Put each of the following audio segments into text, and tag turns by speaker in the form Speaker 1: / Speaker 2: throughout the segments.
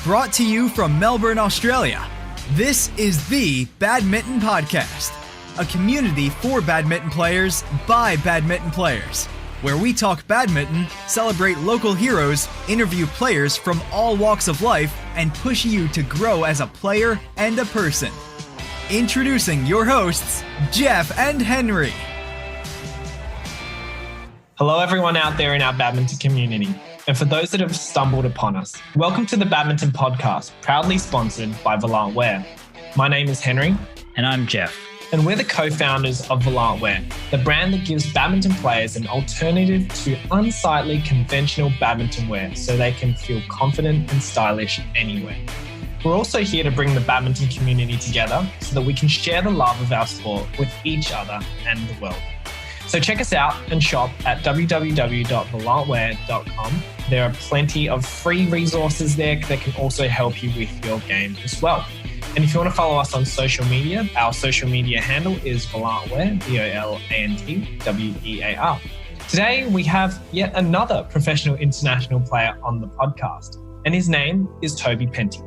Speaker 1: Brought to you from Melbourne, Australia, this is the Badminton Podcast, a community for badminton players by badminton players, where we talk badminton, celebrate local heroes, interview players from all walks of life, and push you to grow as a player and a person. Introducing your hosts, Jeff and Henry.
Speaker 2: Hello everyone out there in our badminton community. And for those that have stumbled upon us, welcome to the Badminton Podcast, proudly sponsored by Volant. My name is Henry.
Speaker 3: And I'm Jeff.
Speaker 2: And we're the co-founders of Volant, the brand that gives badminton players an alternative to unsightly conventional badminton wear so they can feel confident and stylish anywhere. We're also here to bring the badminton community together so that we can share the love of our sport with each other and the world. So check us out and shop at www.volantwear.com. There are plenty of free resources there that can also help you with your game as well. And if you want to follow us on social media, our social media handle is Volantwear, VOLANTWEAR. Today, we have yet another professional international player on the podcast, and his name is Toby Penty.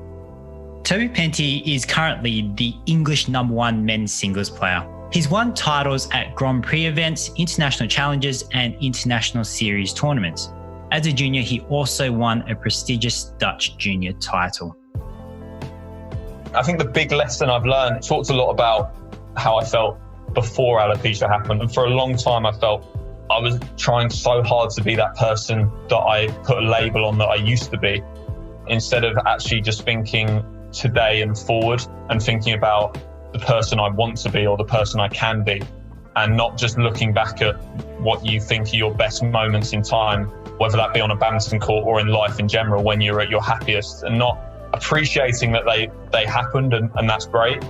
Speaker 3: Toby Penty is currently the English #1 men's singles player. He's won titles at Grand Prix events, international challenges, and international series tournaments. As a junior, he also won a prestigious Dutch junior title.
Speaker 4: I think the big lesson I've learned talked a lot about how I felt before alopecia happened. And for a long time, I felt I was trying so hard to be that person that I put a label on that I used to be, instead of actually just thinking today and forward and thinking about the person I want to be or the person I can be, and not just looking back at what you think are your best moments in time, whether that be on a badminton court or in life in general when you're at your happiest, and not appreciating that they happened and that's great,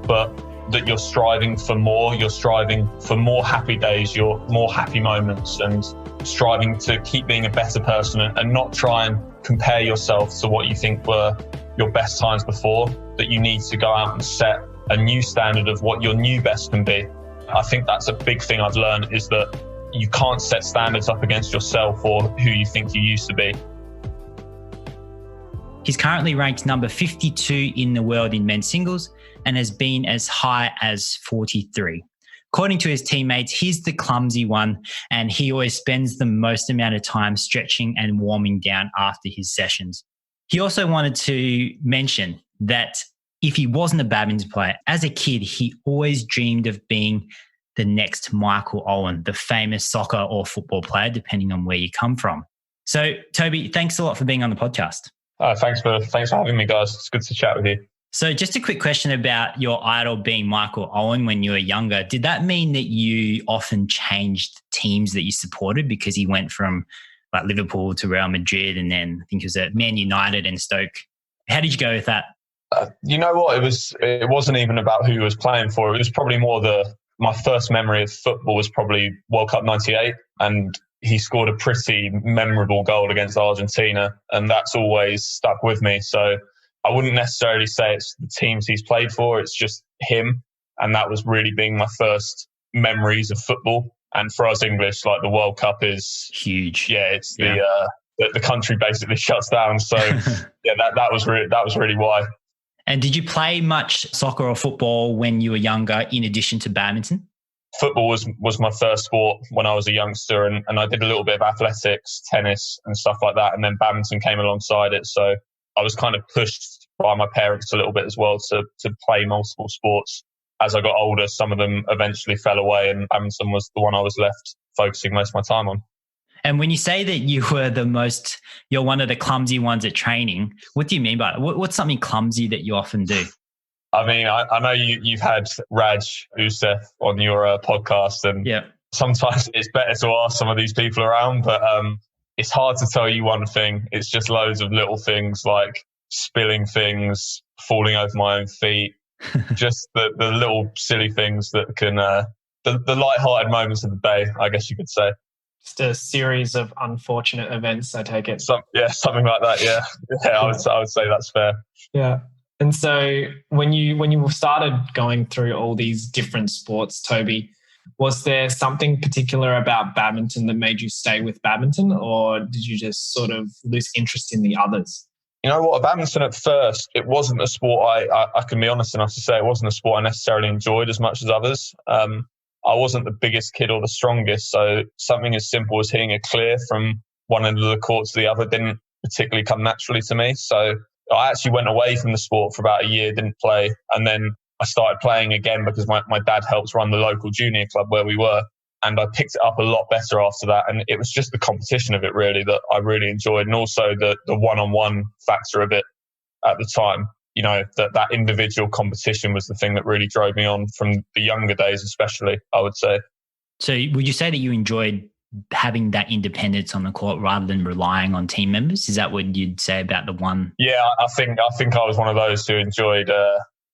Speaker 4: but that you're striving for more, you're striving for more happy days, your more happy moments, and striving to keep being a better person and not try and compare yourself to what you think were your best times before, that you need to go out and set a new standard of what your new best can be. I think that's a big thing I've learned, is that you can't set standards up against yourself or who you think you used to be.
Speaker 3: He's currently ranked number 52 in the world in men's singles and has been as high as 43. According to his teammates, he's the clumsy one, and he always spends the most amount of time stretching and warming down after his sessions. He also wanted to mention that if he wasn't a badminton player, as a kid, he always dreamed of being the next Michael Owen, the famous soccer or football player, depending on where you come from. So, Toby, thanks a lot for being on the podcast.
Speaker 4: Thanks for having me, guys. It's good to chat with you.
Speaker 3: So just a quick question about your idol being Michael Owen when you were younger. Did that mean that you often changed teams that you supported because he went from like Liverpool to Real Madrid and then I think it was at Man United and Stoke? How did you go with that?
Speaker 4: You know what? It wasn't even about who he was playing for. It was probably more my first memory of football was probably World Cup '98, and he scored a pretty memorable goal against Argentina, and that's always stuck with me. So I wouldn't necessarily say it's the teams he's played for, it's just him. And that was really being my first memories of football. And for us English, like the World Cup is
Speaker 3: huge.
Speaker 4: Yeah, it's the country basically shuts down. So yeah, that was really why.
Speaker 3: And did you play much soccer or football when you were younger in addition to badminton?
Speaker 4: Football was my first sport when I was a youngster, and I did a little bit of athletics, tennis and stuff like that. And then badminton came alongside it. So I was kind of pushed by my parents a little bit as well to play multiple sports. As I got older, some of them eventually fell away, and badminton was the one I was left focusing most of my time on.
Speaker 3: And when you say that you're one of the clumsy ones at training, what do you mean by it? What's something clumsy that you often do?
Speaker 4: I mean, I know you've had Raj Usef on your podcast, and sometimes it's better to ask some of these people around, but it's hard to tell you one thing. It's just loads of little things like spilling things, falling over my own feet, just the little silly things that can, the light-hearted moments of the day, I guess you could say.
Speaker 2: Just a series of unfortunate events, I take it.
Speaker 4: Something like that, yeah. I would say that's fair.
Speaker 2: Yeah. And so when you started going through all these different sports, Toby, was there something particular about badminton that made you stay with badminton, or did you just sort of lose interest in the others?
Speaker 4: You know what? Badminton at first, it wasn't a sport I can be honest enough to say it wasn't a sport I necessarily enjoyed as much as others. I wasn't the biggest kid or the strongest, so something as simple as hitting a clear from one end of the court to the other didn't particularly come naturally to me. So I actually went away from the sport for about a year, didn't play, and then I started playing again because my dad helps run the local junior club where we were, and I picked it up a lot better after that. And it was just the competition of it really that I really enjoyed, and also the one-on-one factor of it at the time. You know, that individual competition was the thing that really drove me on from the younger days, especially, I would say.
Speaker 3: So would you say that you enjoyed having that independence on the court rather than relying on team members? Is that what you'd say about the one? Yeah,
Speaker 4: I think I was one of those who enjoyed,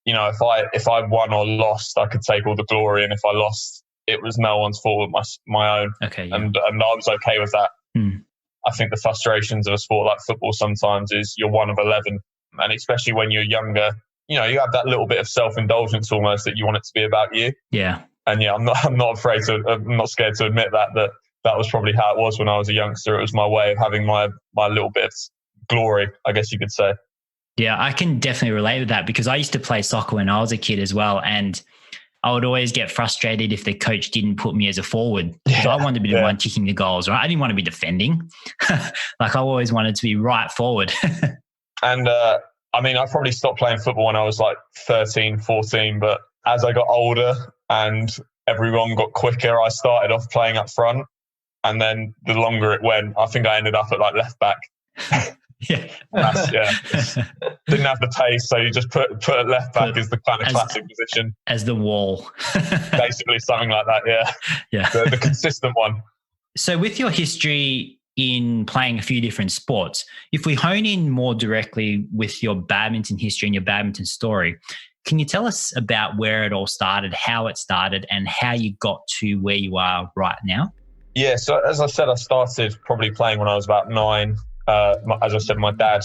Speaker 4: you know, if I won or lost, I could take all the glory. And if I lost, it was no one's fault but my own.
Speaker 3: Okay. Yeah.
Speaker 4: And I was okay with that. I think the frustrations of a sport like football sometimes is you're one of 11. And especially when you're younger, you know, you have that little bit of self-indulgence almost that you want it to be about you.
Speaker 3: Yeah.
Speaker 4: And yeah, I'm not scared to admit that was probably how it was when I was a youngster. It was my way of having my little bit of glory, I guess you could say.
Speaker 3: Yeah, I can definitely relate with that because I used to play soccer when I was a kid as well. And I would always get frustrated if the coach didn't put me as a forward because I wanted to be the one kicking the goals, right? I didn't want to be defending. Like I always wanted to be right forward.
Speaker 4: And I mean, I probably stopped playing football when I was like 13, 14. But as I got older and everyone got quicker, I started off playing up front. And then the longer it went, I think I ended up at like left back.
Speaker 3: Yeah.
Speaker 4: Didn't have the pace. So you just put a left back as the kind of classic position.
Speaker 3: As the wall.
Speaker 4: Basically something like that, yeah.
Speaker 3: Yeah.
Speaker 4: The consistent one.
Speaker 3: So with your history in playing a few different sports, if we hone in more directly with your badminton history and your badminton story, can you tell us about where it all started, how it started, and how you got to where you are right now?
Speaker 4: Yeah, so as I said, I started probably playing when I was about 9. As I said, my dad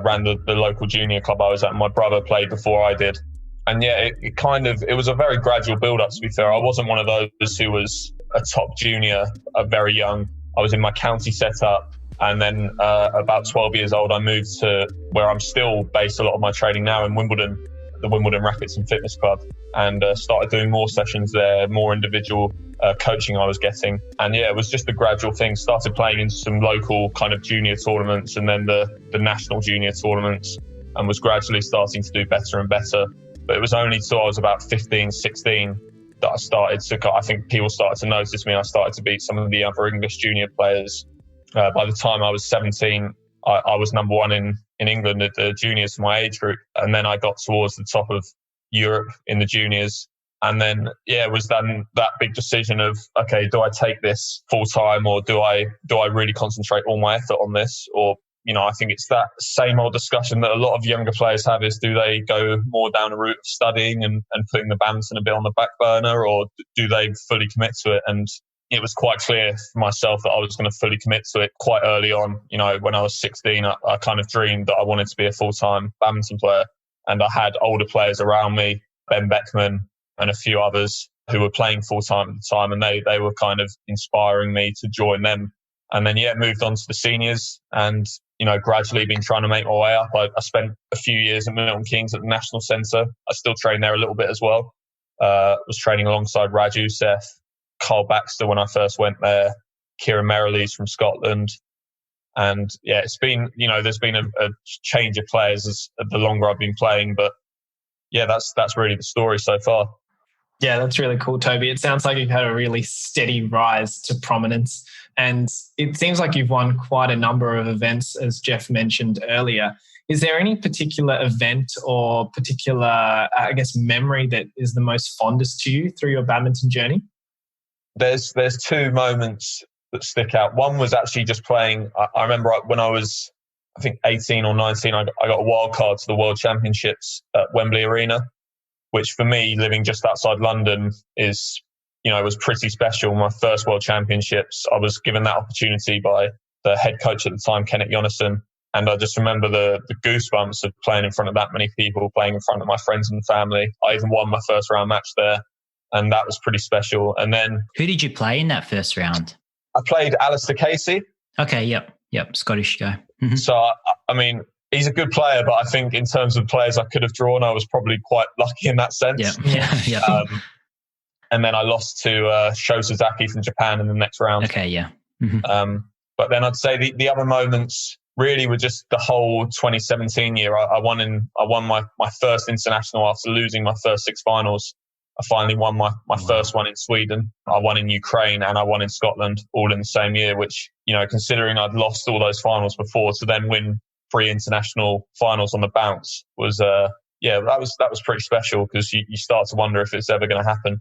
Speaker 4: ran the local junior club I was at, and my brother played before I did. And yeah, it was a very gradual build-up, to be fair. I wasn't one of those who was a top junior, very young. I was in my county setup, and then about 12 years old, I moved to where I'm still based a lot of my training now in Wimbledon, the Wimbledon Rackets and Fitness Club, and started doing more sessions there, more individual coaching I was getting. And yeah, it was just a gradual thing. Started playing in some local kind of junior tournaments and then the national junior tournaments, and was gradually starting to do better and better. But it was only till I was about 15, 16 that I started to, I think people started to notice me. I started to beat some of the other English junior players. By the time I was 17, I was number 1 in England at the juniors for my age group. And then I got towards the top of Europe in the juniors. And then, yeah, it was then that big decision of, okay, do I take this full time, or do I really concentrate all my effort on this? Or, you know, I think it's that same old discussion that a lot of younger players have is, do they go more down a route of studying and putting the badminton a bit on the back burner, or do they fully commit to it? And it was quite clear for myself that I was going to fully commit to it quite early on. You know, when I was 16, I kind of dreamed that I wanted to be a full-time badminton player. And I had older players around me, Ben Beckman and a few others who were playing full-time at the time. And they were kind of inspiring me to join them. And then, yeah, moved on to the seniors and, you know, gradually been trying to make my way up. I spent a few years at Milton Keynes at the National Centre. I still train there a little bit as well. Was training alongside Raj Youssef, Carl Baxter when I first went there, Kieran Merrilees from Scotland. And yeah, it's been, you know, there's been a change of players as the longer I've been playing. But yeah, that's really the story so far.
Speaker 2: Yeah, that's really cool, Toby. It sounds like you've had a really steady rise to prominence, and it seems like you've won quite a number of events, as Jeff mentioned earlier. Is there any particular event or particular, I guess, memory that is the most fondest to you through your badminton journey?
Speaker 4: There's 2 moments that stick out. One was actually just playing. I remember when I was, I think 18 or 19, I got a wild card to the World Championships at Wembley Arena, which for me, living just outside London, is, you know, it was pretty special. My first World Championships, I was given that opportunity by the head coach at the time, Kenneth Jonasson. And I just remember the goosebumps of playing in front of that many people, playing in front of my friends and family. I even won my first round match there, and that was pretty special. And then,
Speaker 3: who did you play in that first round?
Speaker 4: I played Alistair Casey.
Speaker 3: Okay, yep, Scottish guy.
Speaker 4: So, I mean, he's a good player, but I think in terms of players I could have drawn, I was probably quite lucky in that sense.
Speaker 3: Yeah.
Speaker 4: And then I lost to Sho Sasaki from Japan in the next round.
Speaker 3: Okay, yeah. Mm-hmm.
Speaker 4: But then I'd say the other moments really were just the whole 2017 year. I won my first international after losing my first 6 finals. I finally won my first one in Sweden. I won in Ukraine and I won in Scotland all in the same year, which, considering I'd lost all those finals before, to then win 3 international finals on the bounce was, that was pretty special, because you start to wonder if it's ever going to happen.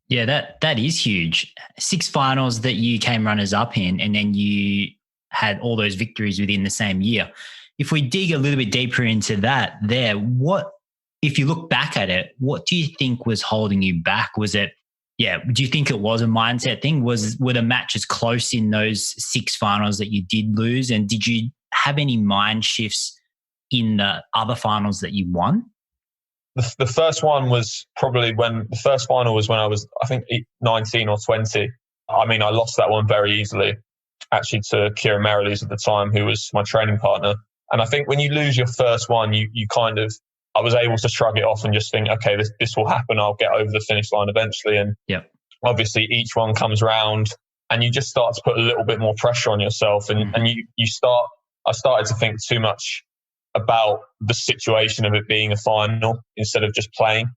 Speaker 3: Yeah, that is huge. 6 finals that you came runners up in, and then you had all those victories within the same year. If we dig a little bit deeper into that there, if you look back at it, what do you think was holding you back? Do you think it was a mindset thing? Were the matches close in those 6 finals that you did lose? And did you have any mind shifts in the other finals that you won?
Speaker 4: The first one was probably the first final was when I was, I think, 19 or 20. I mean, I lost that one very easily, actually, to Kieran Merrilees at the time, who was my training partner. And I think when you lose your first one, you kind of, I was able to shrug it off and just think, okay, this will happen. I'll get over the finish line eventually. And obviously each one comes round and you just start to put a little bit more pressure on yourself. And I started to think too much about the situation of it being a final instead of just playing.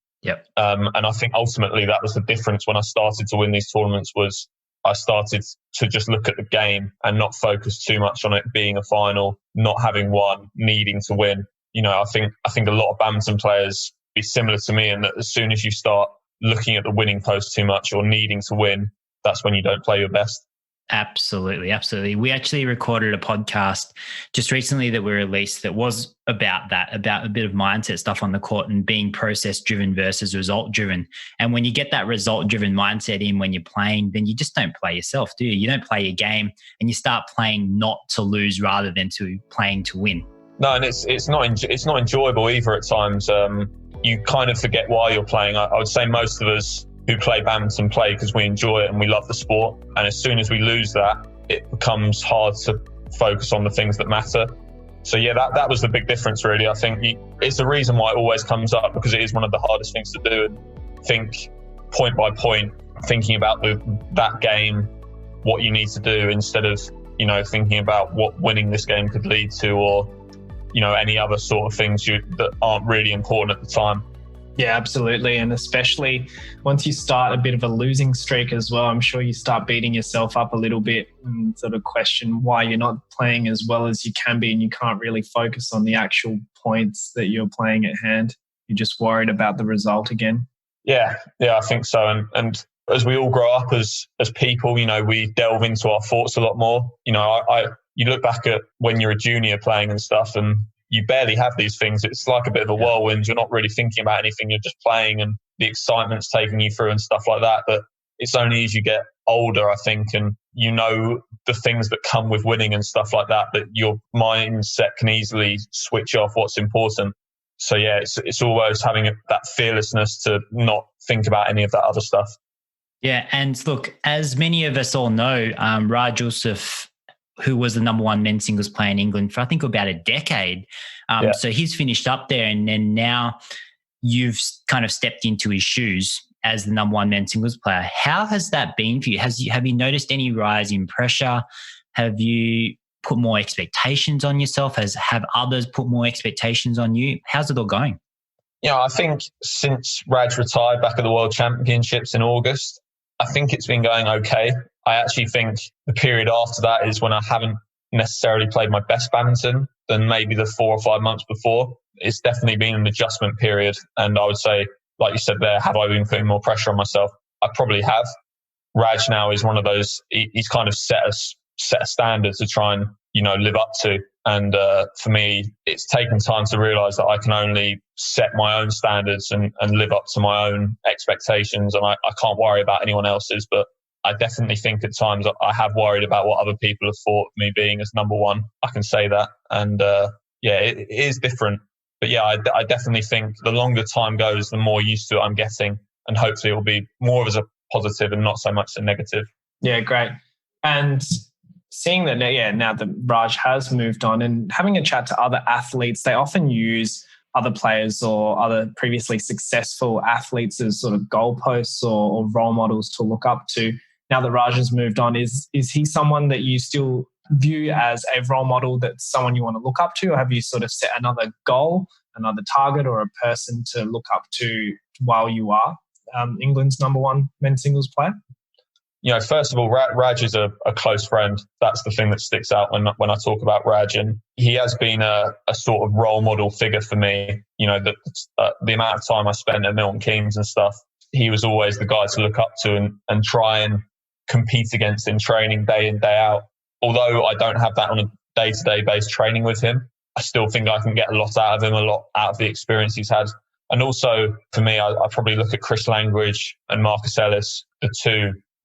Speaker 4: And I think ultimately that was the difference when I started to win these tournaments, was I started to just look at the game and not focus too much on it being a final, not having won, needing to win. I think a lot of badminton players be similar to me in that as soon as you start looking at the winning post too much or needing to win, that's when you don't play your best. Absolutely.
Speaker 3: We actually recorded a podcast just recently that we released that was about that, about a bit of mindset stuff on the court and being process-driven versus result-driven. And when you get that result-driven mindset in when you're playing, then you just don't play yourself, do you? You don't play your game and you start playing not to lose rather than to playing to win.
Speaker 4: No, and it's not enjoyable either at times. You kind of forget why you're playing. I would say most of us who play badminton play because we enjoy it and we love the sport. And as soon as we lose that, it becomes hard to focus on the things that matter. So yeah, that was the big difference really. I think it's the reason why it always comes up, because it is one of the hardest things to do, and think point by point, thinking about that game, what you need to do, instead of, thinking about what winning this game could lead to, or any other sort of things that aren't really important at the time.
Speaker 2: Yeah, absolutely. And especially once you start a bit of a losing streak as well, I'm sure you start beating yourself up a little bit and sort of question why you're not playing as well as you can be, and you can't really focus on the actual points that you're playing at hand. You're just worried about the result again. Yeah,
Speaker 4: I think so. And as we all grow up as people, we delve into our thoughts a lot more. You look back at when you're a junior playing and stuff, and you barely have these things. It's like a bit of a whirlwind. You're not really thinking about anything. You're just playing, and the excitement's taking you through and stuff like that. But it's only as you get older, I think, and the things that come with winning and stuff like that, that your mindset can easily switch off what's important. So yeah, it's always having that fearlessness to not think about any of that other stuff.
Speaker 3: Yeah, and look, as many of us all know, Raj Joseph, who was the number 1 men's singles player in England for I think about a decade. So he's finished up there, and then now you've kind of stepped into his shoes as the number 1 men's singles player. How has that been for you? Have you noticed any rise in pressure? Have you put more expectations on yourself? Have others put more expectations on you? How's it all going?
Speaker 4: I think since Raj retired back at the World Championships in August, I think it's been going okay. I actually think the period after that is when I haven't necessarily played my best badminton than maybe the 4 or 5 months before. It's definitely been an adjustment period. And I would say, like you said there, have I been putting more pressure on myself? I probably have. Raj now is one of those, he's kind of set a standard to try and, live up to. And for me, it's taken time to realise that I can only set my own standards and live up to my own expectations. And I can't worry about anyone else's, but I definitely think at times I have worried about what other people have thought of me being as number 1. I can say that. And it is different. But yeah, I definitely think the longer time goes, the more used to it I'm getting. And hopefully it will be more of as a positive and not so much a negative.
Speaker 2: Yeah, great. And seeing that, now that Raj has moved on and having a chat to other athletes, they often use other players or other previously successful athletes as sort of goalposts or role models to look up to. Now that Raj has moved on, is he someone that you still view as a role model, that's someone you want to look up to, or have you sort of set another goal, another target, or a person to look up to while you are England's number one men's singles player?
Speaker 4: First of all, Raj is a close friend. That's the thing that sticks out when I talk about Raj. And he has been a sort of role model figure for me. The amount of time I spent at Milton Keynes and stuff, he was always the guy to look up to and try and compete against in training day in, day out. Although I don't have that on a day-to-day based training with him, I still think I can get a lot out of him, a lot out of the experience he's had. And also, for me, I probably look at Chris Langridge and Marcus Ellis,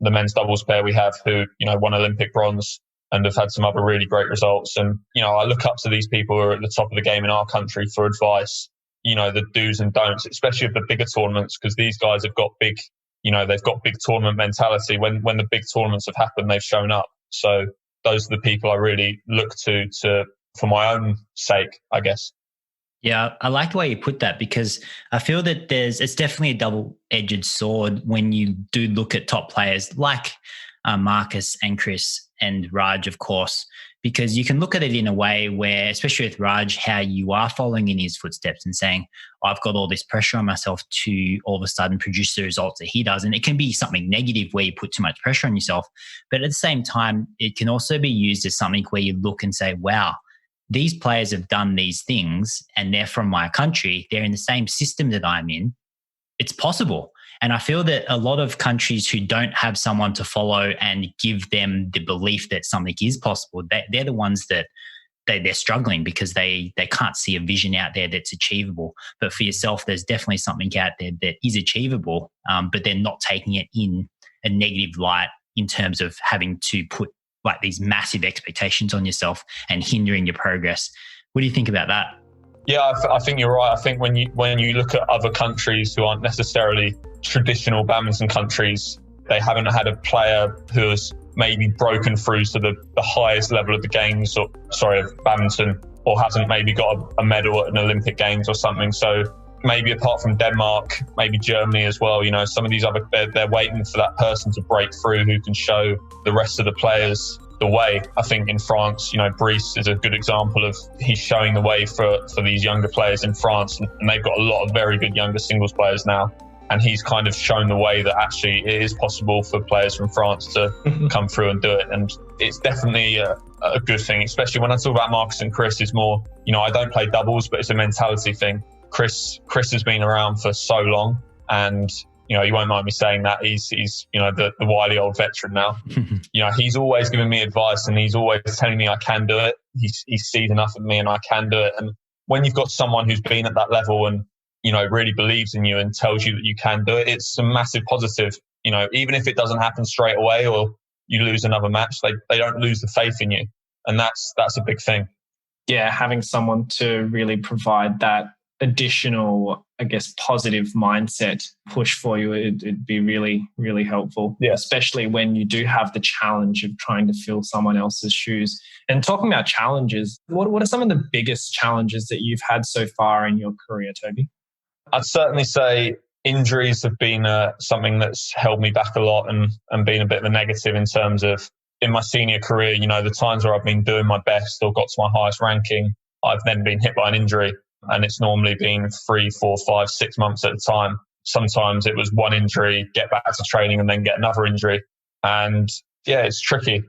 Speaker 4: the men's doubles pair we have who, won Olympic bronze and have had some other really great results. And, I look up to these people who are at the top of the game in our country for advice, the do's and don'ts, especially of the bigger tournaments, because these guys have got big, they've got big tournament mentality. When the big tournaments have happened, they've shown up. So those are the people I really look to for my own sake, I guess.
Speaker 3: Yeah, I like the way you put that, because I feel that it's definitely a double-edged sword when you do look at top players like Marcus and Chris and Raj, of course, because you can look at it in a way where, especially with Raj, how you are following in his footsteps and saying, I've got all this pressure on myself to all of a sudden produce the results that he does. And it can be something negative where you put too much pressure on yourself. But at the same time, it can also be used as something where you look and say, wow, these players have done these things and they're from my country. They're in the same system that I'm in. It's possible. And I feel that a lot of countries who don't have someone to follow and give them the belief that something is possible, they're the ones that they're struggling, because they can't see a vision out there that's achievable. But for yourself, there's definitely something out there that is achievable, but they're not taking it in a negative light in terms of having to put like these massive expectations on yourself and hindering your progress. What do you think about that?
Speaker 4: Yeah, I think you're right. I think when you look at other countries who aren't necessarily traditional badminton countries, they haven't had a player who has maybe broken through to the highest level of the games, of badminton, or hasn't maybe got a medal at an Olympic Games or something. So maybe apart from Denmark, maybe Germany as well, some of these other, they're waiting for that person to break through who can show the rest of the players the way. I think in France, Brice is a good example of, he's showing the way for these younger players in France, and they've got a lot of very good younger singles players now. And he's kind of shown the way that actually it is possible for players from France to come through and do it. And it's definitely a good thing, especially when I talk about Marcus and Chris. Is more, I don't play doubles, but it's a mentality thing. Chris has been around for so long, and you won't mind me saying that he's the wily old veteran now. He's always giving me advice, and he's always telling me I can do it. He sees enough of me and I can do it. And when you've got someone who's been at that level and really believes in you and tells you that you can do it, it's a massive positive. Even if it doesn't happen straight away or you lose another match, they don't lose the faith in you, and that's a big thing.
Speaker 2: Yeah, having someone to really provide that additional, I guess, positive mindset push for you, it'd be really, really helpful.
Speaker 4: Yeah.
Speaker 2: Especially when you do have the challenge of trying to fill someone else's shoes. And talking about challenges, what are some of the biggest challenges that you've had so far in your career, Toby?
Speaker 4: I'd certainly say injuries have been something that's held me back a lot and been a bit of a negative in terms of, in my senior career, the times where I've been doing my best or got to my highest ranking, I've then been hit by an injury. And it's normally been 3, 4, 5, 6 months at a time. Sometimes it was one injury, get back to training and then get another injury. And yeah, it's tricky.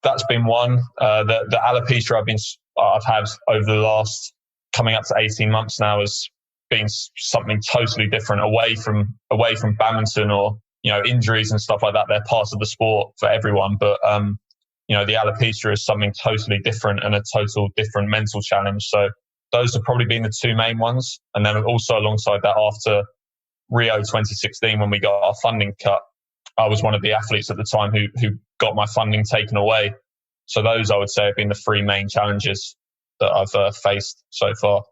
Speaker 4: That's been one. The alopecia I've had over the last coming up to 18 months now has been something totally different, away from badminton or injuries and stuff like that. They're part of the sport for everyone, but the alopecia is something totally different and a total different mental challenge. So those have probably been the two main ones. And then also alongside that, after Rio 2016, when we got our funding cut, I was one of the athletes at the time who got my funding taken away. So those, I would say, have been the three main challenges that I've faced so far.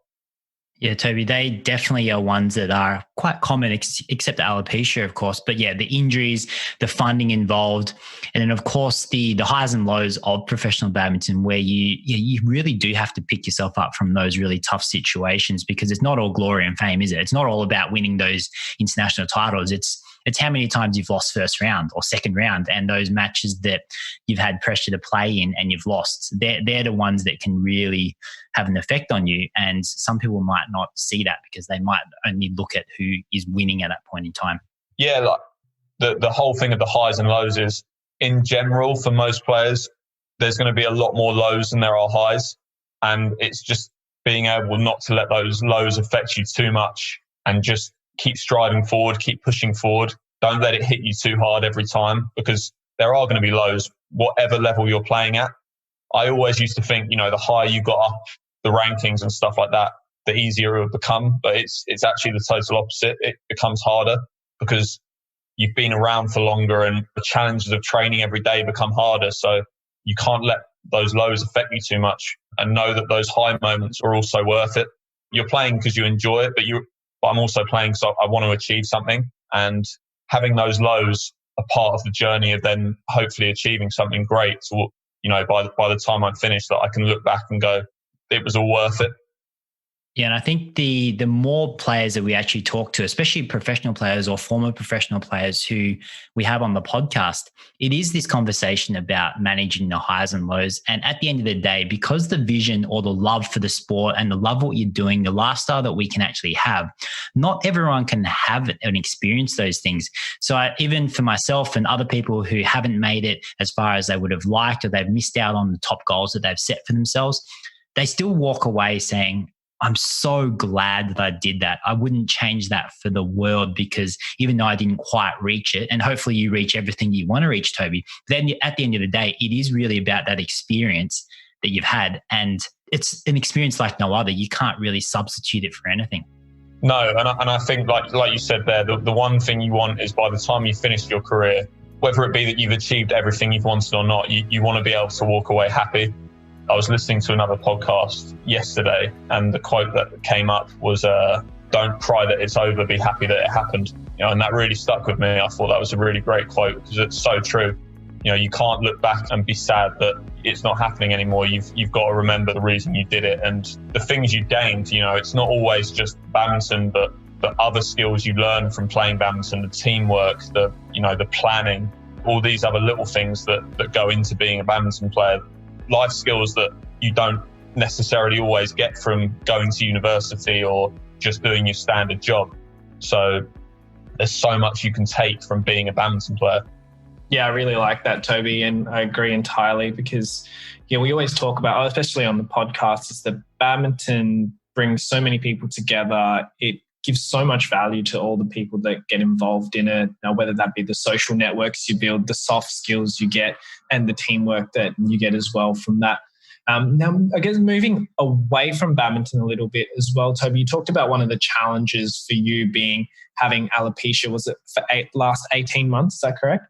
Speaker 3: Yeah, Toby, they definitely are ones that are quite common, except alopecia, of course. But yeah, the injuries, the funding involved, and then of course the highs and lows of professional badminton, where you really do have to pick yourself up from those really tough situations, because it's not all glory and fame, is it? It's not all about winning those international titles. It's how many times you've lost first round or second round, and those matches that you've had pressure to play in and you've lost. They're the ones that can really have an effect on you. And some people might not see that because they might only look at who is winning at that point in time.
Speaker 4: Yeah, like the whole thing of the highs and lows is, in general, for most players, there's going to be a lot more lows than there are highs. And it's just being able not to let those lows affect you too much and just keep striving forward, keep pushing forward. Don't let it hit you too hard every time, because there are going to be lows, whatever level you're playing at. I always used to think, the higher you got up the rankings and stuff like that, the easier it would become. But it's actually the total opposite. It becomes harder because you've been around for longer and the challenges of training every day become harder. So you can't let those lows affect you too much, and know that those high moments are also worth it. You're playing because you enjoy it, but I'm also playing so I want to achieve something, and having those lows are part of the journey of then hopefully achieving something great. So, by the time I'm finished, that I can look back and go, it was all worth it.
Speaker 3: Yeah, and I think the more players that we actually talk to, especially professional players or former professional players who we have on the podcast, it is this conversation about managing the highs and lows. And at the end of the day, because the vision or the love for the sport and the love of what you're doing, the lifestyle that we can actually have, not everyone can have it and experience those things. So even for myself and other people who haven't made it as far as they would have liked, or they've missed out on the top goals that they've set for themselves, they still walk away saying, I'm so glad that I did that. I wouldn't change that for the world, because even though I didn't quite reach it, and hopefully you reach everything you want to reach, Toby, then at the end of the day, it is really about that experience that you've had. And it's an experience like no other. You can't really substitute it for anything.
Speaker 4: No, and I think like you said there, the one thing you want is, by the time you finish your career, whether it be that you've achieved everything you've wanted or not, you want to be able to walk away happy. I was listening to another podcast yesterday, and the quote that came up was, don't cry that it's over, be happy that it happened. And that really stuck with me. I thought that was a really great quote, because it's so true. You can't look back and be sad that it's not happening anymore. You've got to remember the reason you did it and the things you gained. It's not always just badminton, but the other skills you learn from playing badminton, the teamwork, the planning, all these other little things that go into being a badminton player. Life skills that you don't necessarily always get from going to university or just doing your standard job. So there's so much you can take from being a badminton player.
Speaker 2: Yeah, I really like that, Toby, and I agree entirely, because we always talk about, especially on the podcast, is that badminton brings so many people together. It gives so much value to all the people that get involved in it, whether that be the social networks you build, the soft skills you get, and the teamwork that you get as well from that. Now, I guess moving away from badminton a little bit as well, Toby, you talked about one of the challenges for you being having alopecia. Was it for last 18 months? Is that correct?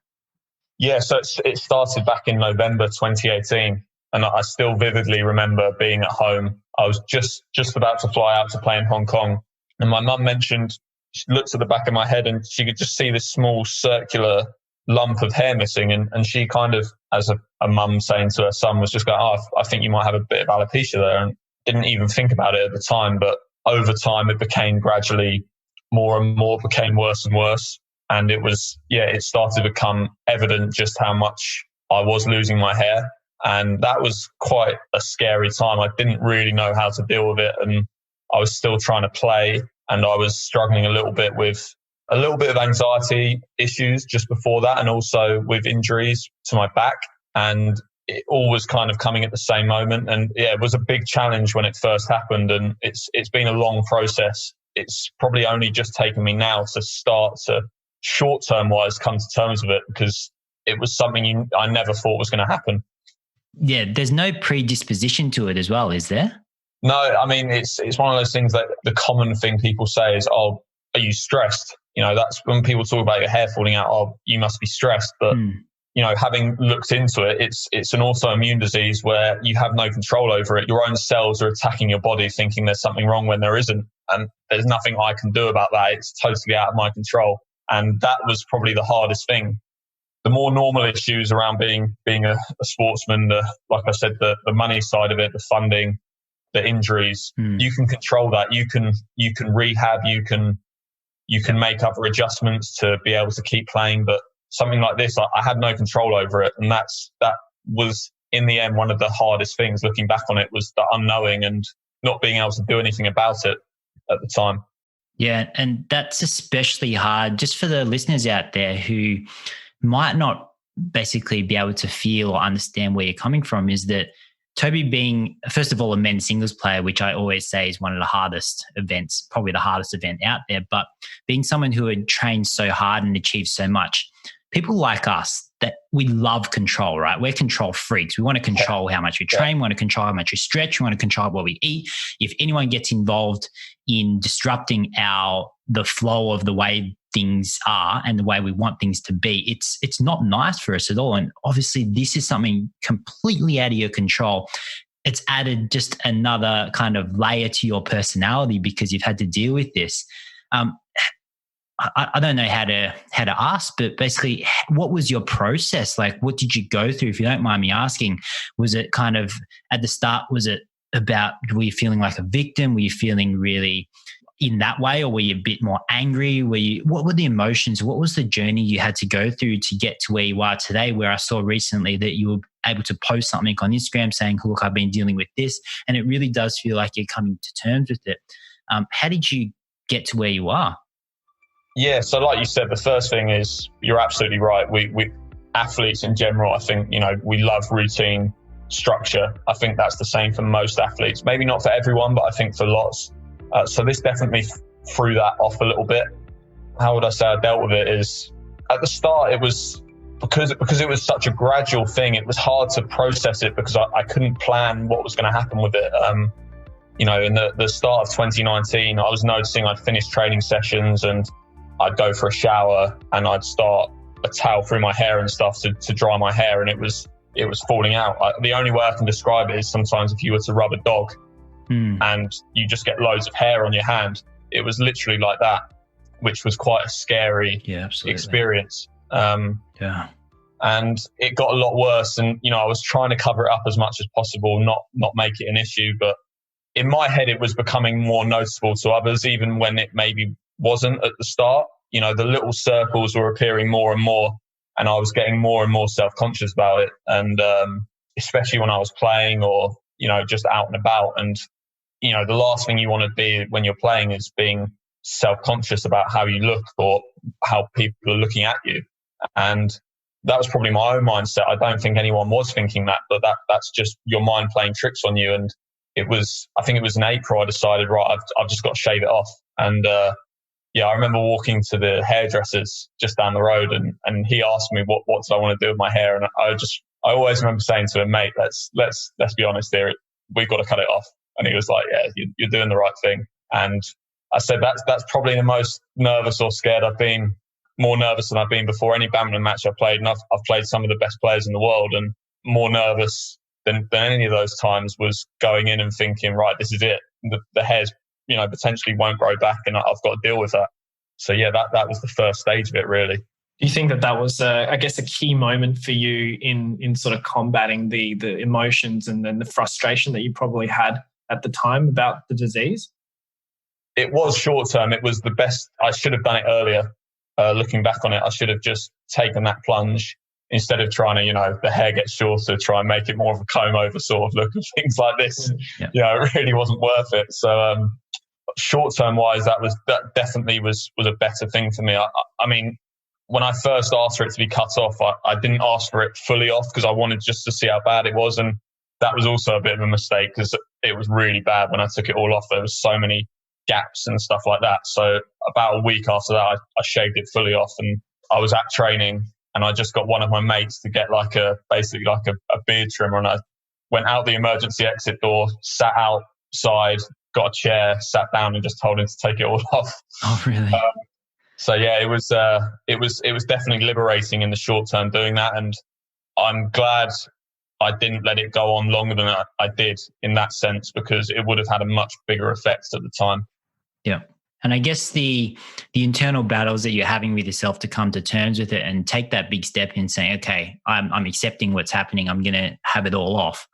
Speaker 4: Yeah, so it started back in November 2018, and I still vividly remember being at home. I was just about to fly out to play in Hong Kong, and my mum mentioned, she looked at the back of my head and she could just see this small circular lump of hair missing. And she kind of, as a mum saying to her son, was just going, I think you might have a bit of alopecia there, and didn't even think about it at the time. But over time, it became gradually more and more, became worse and worse. And it started to become evident just how much I was losing my hair. And that was quite a scary time. I didn't really know how to deal with it. And I was still trying to play, and I was struggling a little bit of anxiety issues just before that, and also with injuries to my back. And it all was kind of coming at the same moment. And yeah, it was a big challenge when it first happened. And it's been a long process. It's probably only just taken me now to start to short-term wise come to terms with it, because it was something I never thought was going to happen.
Speaker 3: Yeah, there's no predisposition to it as well, is there?
Speaker 4: No, I mean, it's one of those things that the common thing people say is, are you stressed? That's when people talk about your hair falling out, you must be stressed. But having looked into it, it's an autoimmune disease where you have no control over it. Your own cells are attacking your body thinking there's something wrong when there isn't. And there's nothing I can do about that. It's totally out of my control. And that was probably the hardest thing. The more normal issues around being a sportsman, like I said, the money side of it, the funding, the injuries, you can control that. You can rehab, you can make other adjustments to be able to keep playing. But something like this, I had no control over it. And that was, in the end, one of the hardest things looking back on it, was the unknowing and not being able to do anything about it at the time.
Speaker 3: Yeah, and that's especially hard just for the listeners out there who might not basically be able to feel or understand where you're coming from, is that Toby being, first of all, a men's singles player, which I always say is one of the hardest events, probably the hardest event out there, but being someone who had trained so hard and achieved so much, people like us, that we love control, right? We're control freaks. We want to control how much we train. We want to control how much we stretch. We want to control what we eat. If anyone gets involved in disrupting the flow of the way things are and the way we want things to be, it's not nice for us at all. And obviously this is something completely out of your control. It's added just another kind of layer to your personality because you've had to deal with this. I don't know how to ask, but basically, what was your process? Like, what did you go through? If you don't mind me asking, was it kind of at the start, was it about, were you feeling like a victim? Were you feeling really in that way, or were you a bit more angry? What were the emotions? What was the journey you had to go through to get to where you are today, where I saw recently that you were able to post something on Instagram saying, look, I've been dealing with this. And it really does feel like you're coming to terms with it. How did you get to where you are?
Speaker 4: Yeah, so like you said, the first thing is, you're absolutely right. We athletes in general, I think, we love routine, structure. I think that's the same for most athletes. Maybe not for everyone, but I think for lots. So this definitely threw that off a little bit. How would I say I dealt with it is, at the start, it was because it was such a gradual thing, it was hard to process it because I couldn't plan what was going to happen with it. In the start of 2019, I was noticing I'd finish training sessions and I'd go for a shower and I'd start a towel through my hair and stuff to dry my hair, and it was falling out. The only way I can describe it is sometimes if you were to rub a dog and you just get loads of hair on your hand. It was literally like that, which was quite a scary experience. And it got a lot worse, and I was trying to cover it up as much as possible, not make it an issue. But in my head, it was becoming more noticeable to others, even when it maybe wasn't at the start. The little circles were appearing more and more, and I was getting more and more self-conscious about it. And especially when I was playing or, just out and about. And, the last thing you want to be when you're playing is being self-conscious about how you look or how people are looking at you. And that was probably my own mindset. I don't think anyone was thinking that, but that's just your mind playing tricks on you. And I think it was in April, I decided, right, I've just got to shave it off. And, I remember walking to the hairdressers just down the road, and he asked me what did I want to do with my hair, and I always remember saying to him, mate, let's be honest here, we've got to cut it off. And he was like, yeah, you're doing the right thing. And I said that's probably the most nervous or scared I've been, more nervous than I've been before any badminton match I've played, and I've played some of the best players in the world, and more nervous than any of those times was going in and thinking, right, this is it. The hair's potentially won't grow back, and I've got to deal with that. So yeah, that was the first stage of it, really.
Speaker 2: Do you think that was, I guess, a key moment for you in sort of combating the emotions and then the frustration that you probably had at the time about the disease?
Speaker 4: It was short term. It was the best. I should have done it earlier. Looking back on it, I should have just taken that plunge instead of trying to, the hair gets shorter, try and make it more of a comb over sort of look and things like this. Yeah. It really wasn't worth it. So, short term wise, that definitely was a better thing for me. I mean, when I first asked for it to be cut off, I didn't ask for it fully off because I wanted just to see how bad it was. And that was also a bit of a mistake because it was really bad when I took it all off. There was so many gaps and stuff like that. So about a week after that, I shaved it fully off, and I was at training and I just got one of my mates to get basically a beard trimmer, and I went out the emergency exit door, sat outside, got a chair, sat down and just told him to take it all off.
Speaker 3: Oh, really?
Speaker 4: So yeah, it was definitely liberating in the short term doing that. And I'm glad I didn't let it go on longer than I did in that sense, because it would have had a much bigger effect at the time.
Speaker 3: Yeah. And I guess the internal battles that you're having with yourself to come to terms with it and take that big step in saying, okay, I'm accepting what's happening. I'm going to have it all off.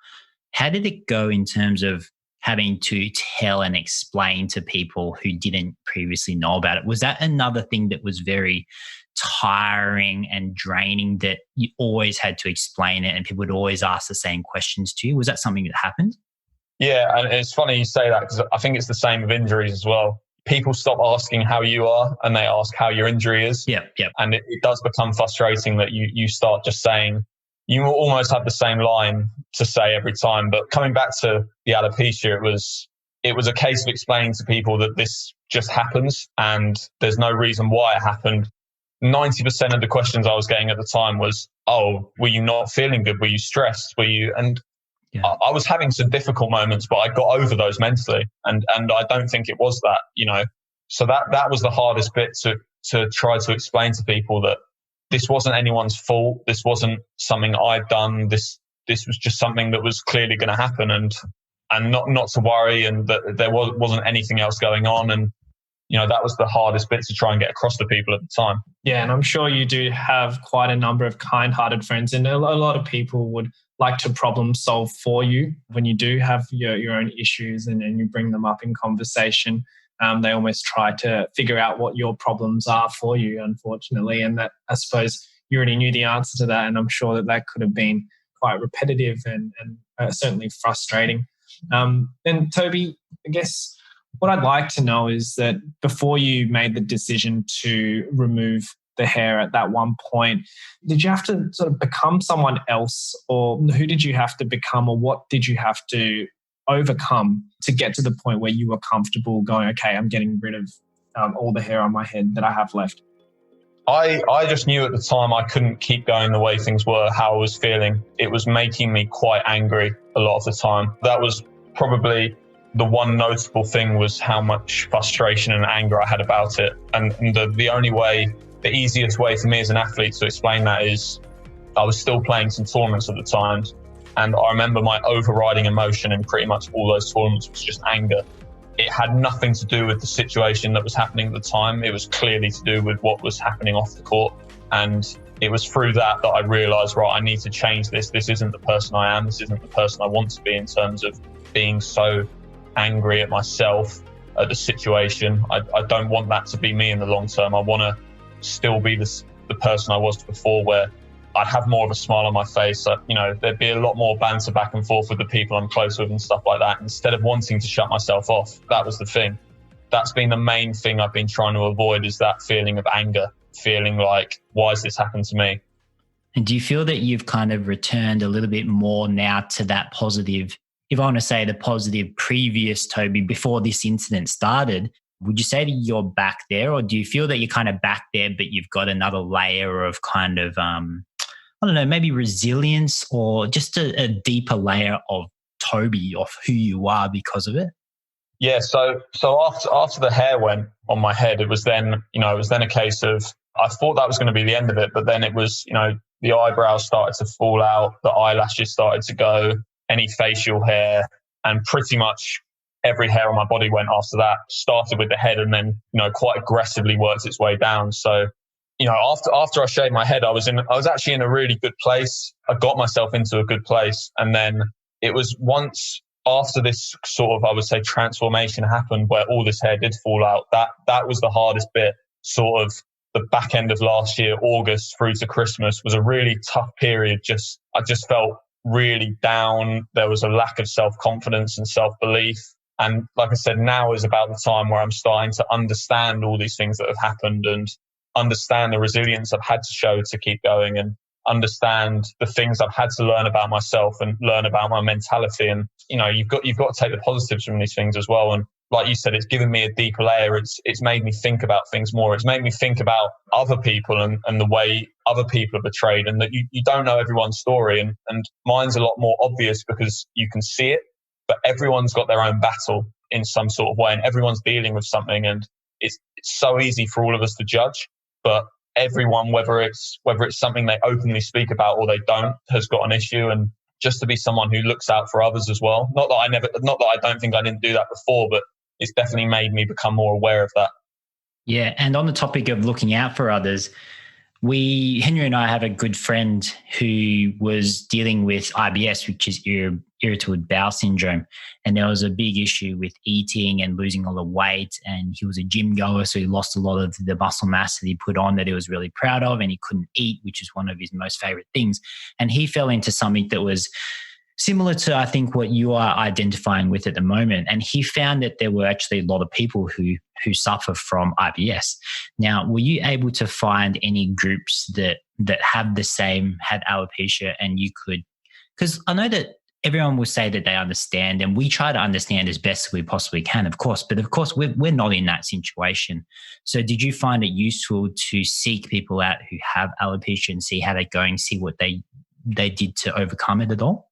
Speaker 3: How did it go in terms of having to tell and explain to people who didn't previously know about it? Was that another thing that was very tiring and draining, that you always had to explain it and people would always ask the same questions to you? Was that something that happened?
Speaker 4: Yeah, and it's funny you say that, because I think it's the same with injuries as well. People stop asking how you are and they ask how your injury is.
Speaker 3: Yeah.
Speaker 4: And it does become frustrating that you start just saying, you almost have the same line to say every time. But coming back to the alopecia, it was a case of explaining to people that this just happens and there's no reason why it happened. 90% of the questions I was getting at the time was, oh, were you not feeling good? Were you stressed? And yeah. I was having some difficult moments, but I got over those mentally. And I don't think it was that, So that was the hardest bit to try to explain to people, that this wasn't anyone's fault. This wasn't something I'd done. This was just something that was clearly going to happen, and not to worry, and that there wasn't anything else going on. And that was the hardest bit to try and get across to people at the time.
Speaker 2: Yeah, and I'm sure you do have quite a number of kind-hearted friends, and a lot of people would like to problem solve for you when you do have your own issues and you bring them up in conversation. They almost try to figure out what your problems are for you, unfortunately. And that, I suppose, you already knew the answer to that. And I'm sure that could have been quite repetitive and certainly frustrating. And Toby, I guess what I'd like to know is that before you made the decision to remove the hair at that one point, did you have to sort of become someone else, or who did you have to become, or what did you have to overcome to get to the point where you were comfortable going, okay, I'm getting rid of all the hair on my head that I have left?
Speaker 4: I just knew at the time I couldn't keep going the way things were, how I was feeling. It was making me quite angry a lot of the time. That was probably the one notable thing, was how much frustration and anger I had about it. And the easiest way for me as an athlete to explain that is, I was still playing some tournaments at the time. And I remember my overriding emotion in pretty much all those tournaments was just anger. It had nothing to do with the situation that was happening at the time. It was clearly to do with what was happening off the court. And it was through that I realised, right, I need to change this. This isn't the person I am. This isn't the person I want to be, in terms of being so angry at myself, at the situation. I don't want that to be me in the long term. I want to still be the person I was before, where I'd have more of a smile on my face. There'd be a lot more banter back and forth with the people I'm close with and stuff like that, instead of wanting to shut myself off. That was the thing. That's been the main thing I've been trying to avoid, is that feeling of anger, feeling like, why has this happened to me?
Speaker 3: And do you feel that you've kind of returned a little bit more now to that positive, if I want to say the positive previous Toby before this incident started? Would you say that you're back there, or do you feel that you're kind of back there, but you've got another layer of kind of, I don't know, maybe resilience, or just a deeper layer of Toby, of who you are because of it?
Speaker 4: Yeah. So after the hair went on my head, it was then a case of, I thought that was going to be the end of it, but then it was, the eyebrows started to fall out, the eyelashes started to go, any facial hair, and pretty much every hair on my body went after that. Started with the head and then, quite aggressively worked its way down. So, after I shaved my head, I was actually in a really good place. I got myself into a good place. And then it was once after this sort of, I would say, transformation happened, where all this hair did fall out, that was the hardest bit. Sort of the back end of last year, August through to Christmas, was a really tough period. I just felt really down. There was a lack of self-confidence and self-belief. And like I said, now is about the time where I'm starting to understand all these things that have happened, and understand the resilience I've had to show to keep going, and understand the things I've had to learn about myself and learn about my mentality. And, you've got to take the positives from these things as well. And like you said, it's given me a deeper layer. It's made me think about things more. It's made me think about other people and the way other people are portrayed, and that you don't know everyone's story. And mine's a lot more obvious because you can see it, but everyone's got their own battle in some sort of way, and everyone's dealing with something. And it's so easy for all of us to judge, but everyone, whether it's something they openly speak about or they don't, has got an issue. And just to be someone who looks out for others as well. Not that I don't think I didn't do that before, but it's definitely made me become more aware of that.
Speaker 3: Yeah. And on the topic of looking out for others, Henry and I have a good friend who was dealing with IBS, which is irritable bowel syndrome. And there was a big issue with eating and losing all the weight. And he was a gym goer, so he lost a lot of the muscle mass that he put on that he was really proud of, and he couldn't eat, which is one of his most favorite things. And he fell into something that was similar to, I think, what you are identifying with at the moment. And he found that there were actually a lot of people who suffer from IBS. Now, were you able to find any groups that had alopecia, and you could, because I know that everyone will say that they understand, and we try to understand as best we possibly can, of course, but of course we're not in that situation. So did you find it useful to seek people out who have alopecia and see how they're going, see what they did to overcome it at all?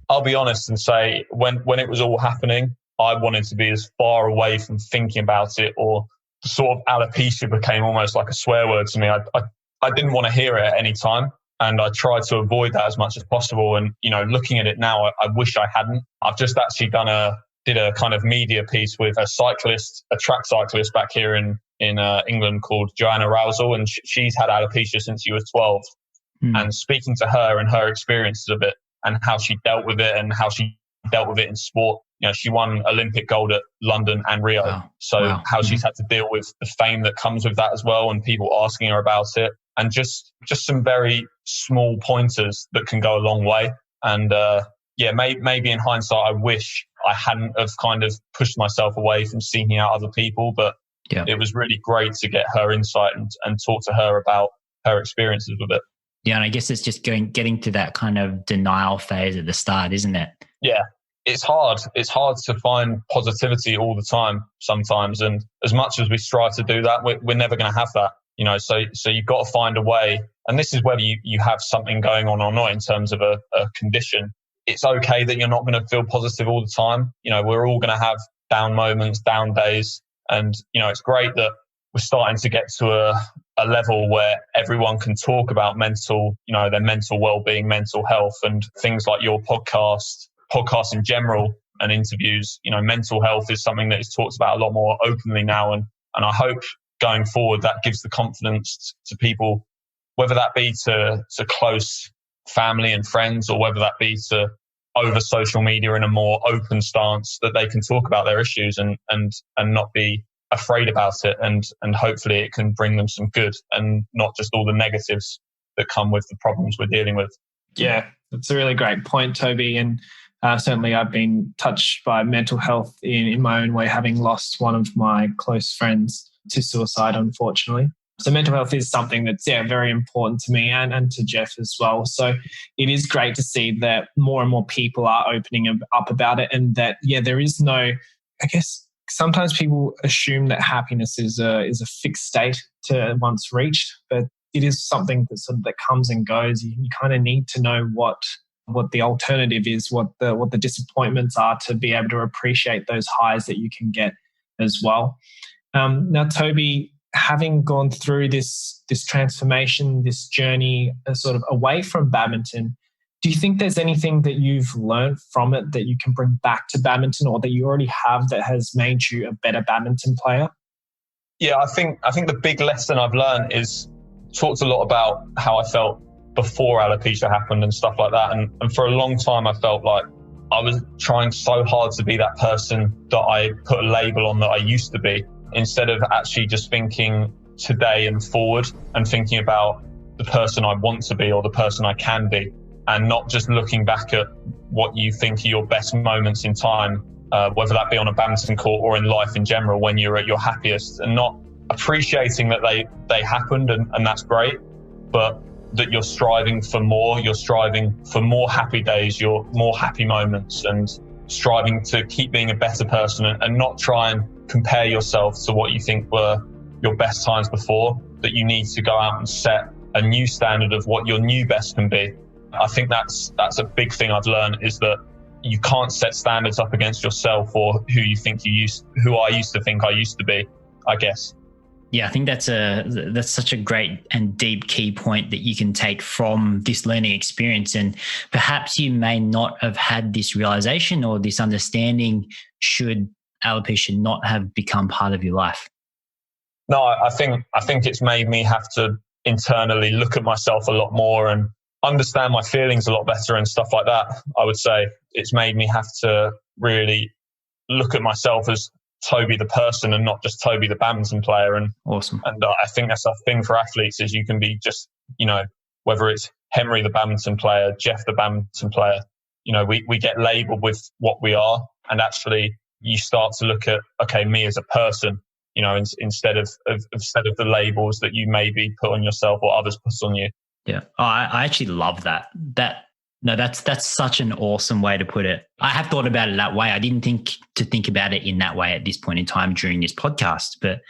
Speaker 4: I'll be honest and say when it was all happening, I wanted to be as far away from thinking about it, or the sort of alopecia became almost like a swear word to me. I didn't want to hear it at any time, and I tried to avoid that as much as possible. And, looking at it now, I wish I hadn't. I've just actually did a kind of media piece with a track cyclist back here in England called Joanna Rousel, and she's had alopecia since she was 12. And speaking to her and her experiences of it, and how she dealt with it and how she dealt with it in sport. She won Olympic gold at London and Rio. Wow. So how she's had to deal with the fame that comes with that as well, and people asking her about it, and just some very small pointers that can go a long way. And maybe in hindsight, I wish I hadn't have kind of pushed myself away from seeking out other people, but it was really great to get her insight and talk to her about her experiences with it.
Speaker 3: Yeah, and I guess it's just getting to that kind of denial phase at the start, isn't it?
Speaker 4: Yeah, it's hard. It's hard to find positivity all the time sometimes. And as much as we strive to do that, we're never going to have that. So you've got to find a way. And this is whether you have something going on or not in terms of a condition. It's okay that you're not going to feel positive all the time. We're all going to have down moments, down days. And, it's great that we're starting to get to a level where everyone can talk about their mental well-being, mental health, and things like your podcasts in general and interviews. Mental health is something that is talked about a lot more openly now. And I hope going forward that gives the confidence to people, whether that be to close family and friends, or whether that be to over social media in a more open stance, that they can talk about their issues and not be afraid about it, and hopefully it can bring them some good and not just all the negatives that come with the problems we're dealing with.
Speaker 2: Yeah, that's a really great point, Toby. And certainly I've been touched by mental health in my own way, having lost one of my close friends to suicide, unfortunately. So mental health is something that's very important to me and to Jeff as well. So it is great to see that more and more people are opening up about it, and that, there is no, I guess, sometimes people assume that happiness is a fixed state to once reached, but it is something that comes and goes. You kind of need to know what the alternative is, what the disappointments are, to be able to appreciate those highs that you can get as well. Now, Toby, having gone through this transformation, this journey sort of away from badminton, do you think there's anything that you've learned from it that you can bring back to badminton, or that you already have that has made you a better badminton player?
Speaker 4: Yeah, I think the big lesson I've learned is talked a lot about how I felt before alopecia happened and stuff like that. And for a long time, I felt like I was trying so hard to be that person that I put a label on that I used to be, instead of actually just thinking today and forward and thinking about the person I want to be or the person I can be, and not just looking back at what you think are your best moments in time, whether that be on a badminton court or in life in general, when you're at your happiest, and not appreciating that they happened and that's great, but that you're striving for more. You're striving for more happy days, your more happy moments, and striving to keep being a better person, and not try and compare yourself to what you think were your best times before. That you need to go out and set a new standard of what your new best can be. I think that's a big thing I've learned, is that you can't set standards up against yourself or who I used to think I used to be. I guess.
Speaker 3: Yeah, I think that's such a great and deep key point that you can take from this learning experience. And perhaps you may not have had this realization or this understanding should alopecia not have become part of your life.
Speaker 4: No, I think it's made me have to internally look at myself a lot more and understand my feelings a lot better and stuff like that. I would say it's made me have to really look at myself as Toby the person and not just Toby the badminton player. And
Speaker 3: awesome.
Speaker 4: And I think that's a thing for athletes, is you can be just, whether it's Henry the badminton player, Jeff the badminton player, we get labeled with what we are, and actually you start to look at, okay, me as a person, instead of the labels that you maybe put on yourself or others put on you.
Speaker 3: Yeah, I actually love that. That's such an awesome way to put it. I have thought about it that way. I didn't think about it in that way at this point in time during this podcast, but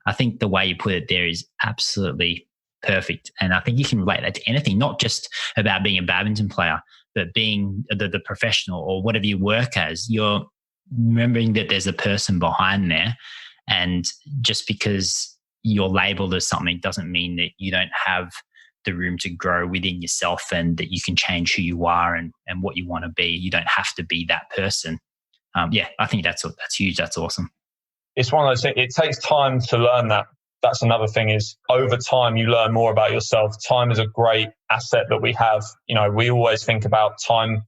Speaker 3: I think the way you put it there is absolutely perfect. And I think you can relate that to anything, not just about being a badminton player, but being the professional or whatever you work as. You're remembering that there's a person behind there, and just because you're labeled as something doesn't mean that you don't have the room to grow within yourself and that you can change who you are and what you want to be. You don't have to be that person. I think that's huge. That's awesome.
Speaker 4: It's one of those things. It takes time to learn that. That's another thing, is over time you learn more about yourself. Time is a great asset that we have. We always think about time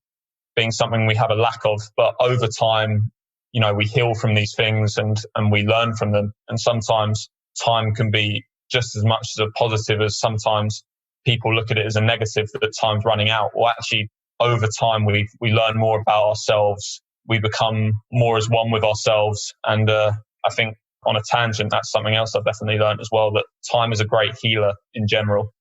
Speaker 4: being something we have a lack of, but over time, we heal from these things and we learn from them. And sometimes time can be just as much as a positive as sometimes people look at it as a negative, that time's running out. Or actually, over time, we learn more about ourselves. We become more as one with ourselves. And I think on a tangent, that's something else I've definitely learned as well, that time is a great healer in general.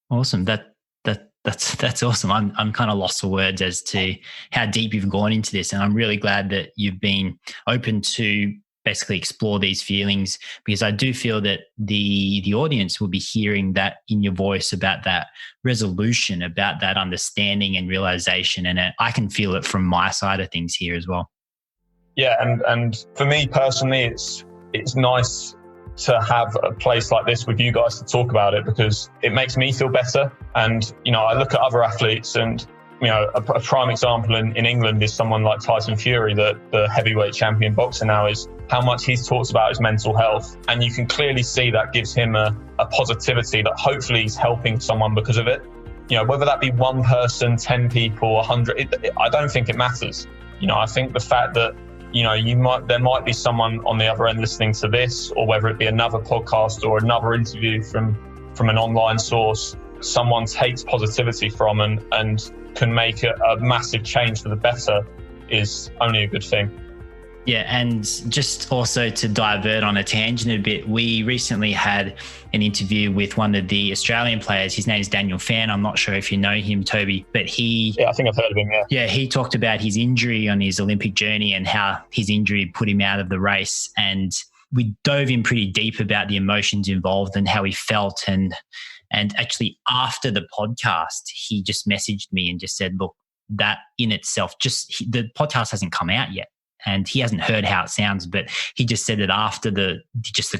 Speaker 3: Awesome. That's awesome. I'm kind of lost for words as to how deep you've gone into this. And I'm really glad that you've been open to basically explore these feelings, because I do feel that the audience will be hearing that in your voice about that resolution, about that understanding and realization. And I can feel it from my side of things here as well. Yeah.
Speaker 4: And for me personally, it's nice to have a place like this with you guys to talk about it, because it makes me feel better. And, I look at other athletes, and a prime example in England is someone like Tyson Fury, the heavyweight champion boxer now, is how much he's talked about his mental health. And you can clearly see that gives him a positivity that hopefully he's helping someone because of it. Whether that be one person, 10 people, 100, I don't think it matters. I think the fact that, there might be someone on the other end listening to this, or whether it be another podcast or another interview from an online source, someone takes positivity from and can make a massive change for the better, is only a good thing.
Speaker 3: Yeah, and just also to divert on a tangent a bit, we recently had an interview with one of the Australian players. His name is Daniel Fan. I'm not sure if you know him, Toby, but
Speaker 4: Yeah, I think I've heard of him, yeah.
Speaker 3: Yeah, he talked about his injury on his Olympic journey and how his injury put him out of the race. And we dove in pretty deep about the emotions involved and how he felt. And actually after the podcast, he just messaged me and just said, look, that in itself, the podcast hasn't come out yet. And he hasn't heard how it sounds, but he just said that after the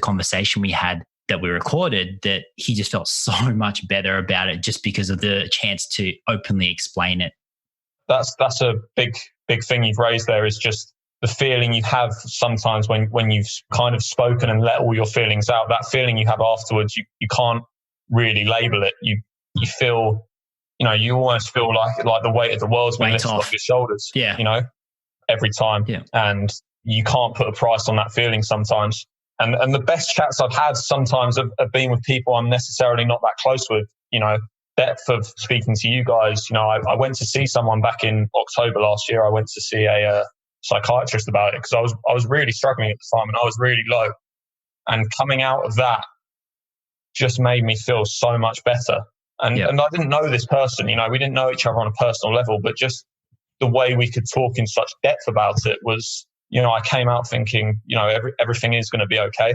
Speaker 3: conversation we had that we recorded, that he just felt so much better about it just because of the chance to openly explain it.
Speaker 4: That's a big thing you've raised there, is just the feeling you have sometimes when you've kind of spoken and let all your feelings out. That feeling you have afterwards, you can't really label it. You feel, you almost feel like the weight of the world's been lifted off your shoulders.
Speaker 3: Yeah.
Speaker 4: Every time. Yeah. And you can't put a price on that feeling sometimes. And the best chats I've had sometimes have been with people I'm necessarily not that close with. Depth of speaking to you guys. I went to see someone back in October last year. I went to see a psychiatrist about it because I was really struggling at the time and I was really low. And coming out of that just made me feel so much better. And I didn't know this person. We didn't know each other on a personal level, but just the way we could talk in such depth about it was, I came out thinking, everything is going to be okay.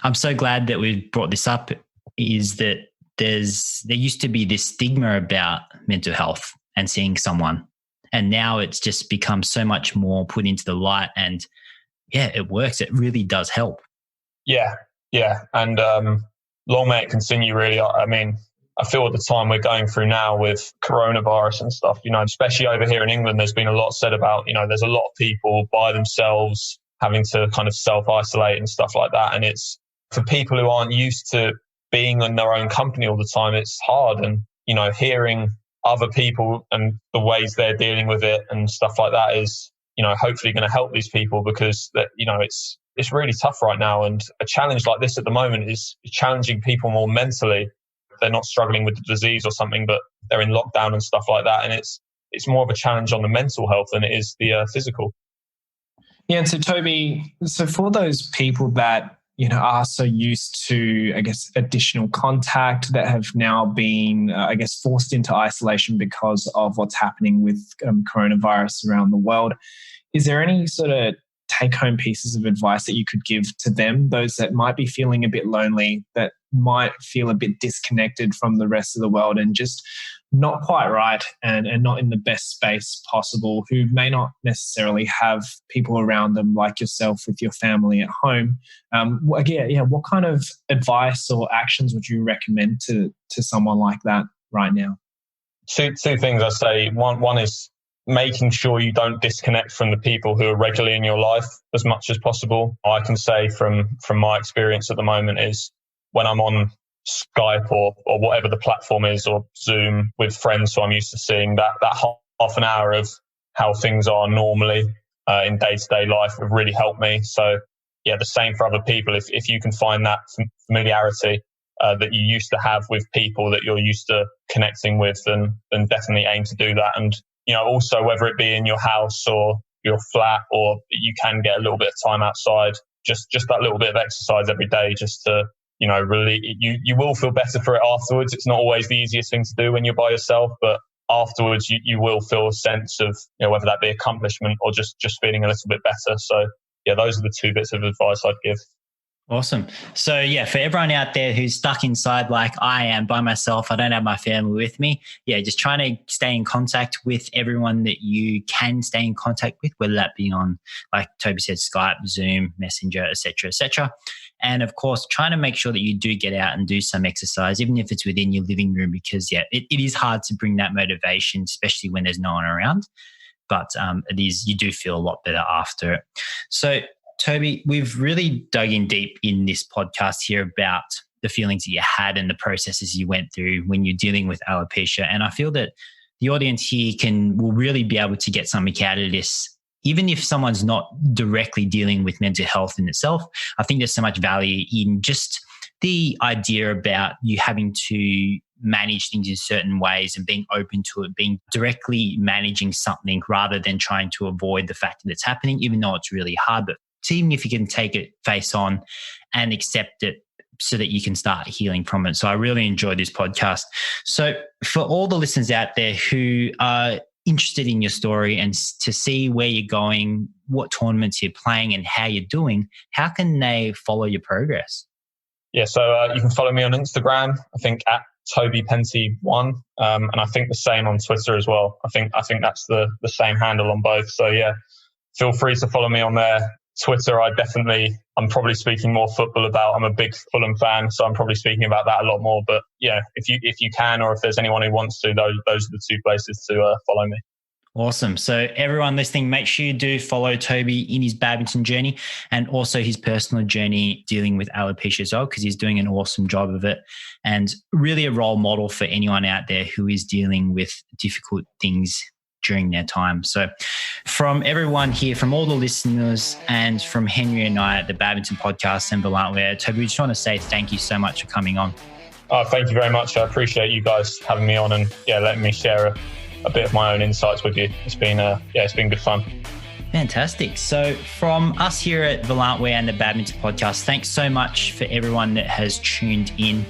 Speaker 3: I'm so glad that we brought this up, is that there used to be this stigma about mental health and seeing someone. And now it's just become so much more put into the light, and it works. It really does help.
Speaker 4: Yeah. Yeah, and long may it continue, really. I mean, I feel at the time we're going through now with coronavirus and stuff, especially over here in England, there's been a lot said about, there's a lot of people by themselves having to kind of self-isolate and stuff like that. And it's for people who aren't used to being in their own company all the time, it's hard. And, hearing other people and the ways they're dealing with it and stuff like that is, hopefully going to help these people, because that, it's really tough right now. And a challenge like this at the moment is challenging people more mentally. They're not struggling with the disease or something, but they're in lockdown and stuff like that. And it's more of a challenge on the mental health than it is the physical.
Speaker 2: Yeah. And so Toby, for those people that, are so used to, additional contact, that have now been, forced into isolation because of what's happening with coronavirus around the world, is there any sort of take-home pieces of advice that you could give to them, those that might be feeling a bit lonely, that might feel a bit disconnected from the rest of the world and just not quite right and not in the best space possible, who may not necessarily have people around them like yourself with your family at home? What kind of advice or actions would you recommend to someone like that right now?
Speaker 4: Two things I say. One is making sure you don't disconnect from the people who are regularly in your life as much as possible. I can say from my experience at the moment is when I'm on Skype or whatever the platform is, or Zoom with friends who I'm used to seeing, that half an hour of how things are normally in day-to-day life would really help me. So yeah, the same for other people. If you can find that familiarity that you used to have with people that you're used to connecting with, then definitely aim to do that. And also whether it be in your house or your flat, or you can get a little bit of time outside, just that little bit of exercise every day, just to really, you will feel better for it afterwards. It's not always the easiest thing to do when you're by yourself, but afterwards you will feel a sense of, whether that be accomplishment or just feeling a little bit better. So yeah, those are the two bits of advice I'd give.
Speaker 3: Awesome. So yeah, for everyone out there who's stuck inside like I am by myself, I don't have my family with me. Yeah, just trying to stay in contact with everyone that you can stay in contact with, whether that be on, like Toby said, Skype, Zoom, Messenger, etc., etc. And of course, trying to make sure that you do get out and do some exercise, even if it's within your living room, because yeah, it is hard to bring that motivation, especially when there's no one around. But you do feel a lot better after it. So Toby, we've really dug in deep in this podcast here about the feelings that you had and the processes you went through when you're dealing with alopecia. And I feel that the audience here will really be able to get something out of this. Even if someone's not directly dealing with mental health in itself, I think there's so much value in just the idea about you having to manage things in certain ways and being open to it, being directly managing something rather than trying to avoid the fact that it's happening, even though it's really hard. But even if you can take it face on and accept it so that you can start healing from it. So I really enjoyed this podcast. So for all the listeners out there who are interested in your story and to see where you're going, what tournaments you're playing and how you're doing, how can they follow your progress?
Speaker 4: Yeah, so you can follow me on Instagram, I think at Toby Penty 1, and I think the same on Twitter as well. I think that's the same handle on both. So yeah, feel free to follow me on there. Twitter, I'm probably speaking more football about. I'm a big Fulham fan, so I'm probably speaking about that a lot more. But yeah, if you can, or if there's anyone who wants to, those are the two places to follow me.
Speaker 3: Awesome. So everyone listening, make sure you do follow Toby in his badminton journey and also his personal journey dealing with alopecia as well, because he's doing an awesome job of it and really a role model for anyone out there who is dealing with difficult things during their time. So from everyone here, from all the listeners and from Henry and I at the Badminton Podcast and Volant, Toby, we just want to say thank you so much for coming on.
Speaker 4: Oh, thank you very much. I appreciate you guys having me on and letting me share a bit of my own insights with you. It's been good fun.
Speaker 3: Fantastic. So from us here at Volant and the Badminton Podcast, thanks so much for everyone that has tuned in.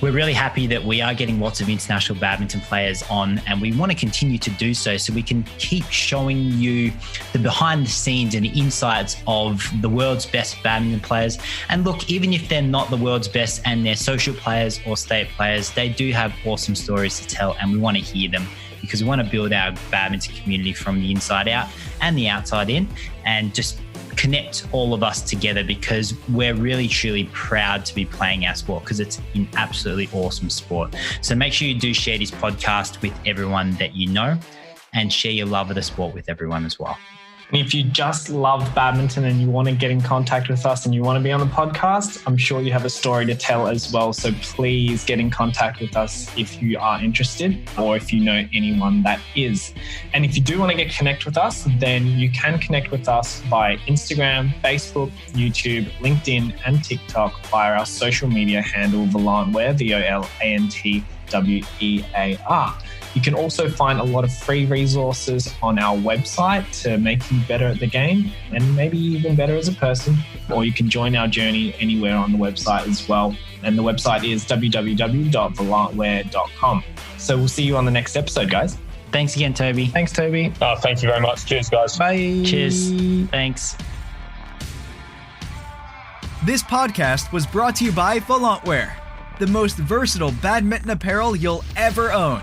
Speaker 3: We're really happy that we are getting lots of international badminton players on, and we want to continue to do so we can keep showing you the behind the scenes and the insights of the world's best badminton players. And look, even if they're not the world's best and they're social players or state players, they do have awesome stories to tell, and we want to hear them because we want to build our badminton community from the inside out and the outside in, and just connect all of us together, because we're really truly proud to be playing our sport, because it's an absolutely awesome sport. So make sure you do share this podcast with everyone that you know, and share your love of the sport with everyone as well.
Speaker 2: And if you just love badminton and you want to get in contact with us and you want to be on the podcast, I'm sure you have a story to tell as well. So please get in contact with us if you are interested, or if you know anyone that is. And if you do want to get connect with us, then you can connect with us via Instagram, Facebook, YouTube, LinkedIn, and TikTok via our social media handle, Volantwear, VOLANTWEAR. You can also find a lot of free resources on our website to make you better at the game and maybe even better as a person. Or you can join our journey anywhere on the website as well. And the website is www.volantwear.com. So we'll see you on the next episode, guys.
Speaker 3: Thanks again, Toby.
Speaker 2: Thanks, Toby.
Speaker 4: Thank you very much. Cheers, guys.
Speaker 2: Bye.
Speaker 3: Cheers. Thanks.
Speaker 1: This podcast was brought to you by Volantwear, the most versatile badminton apparel you'll ever own.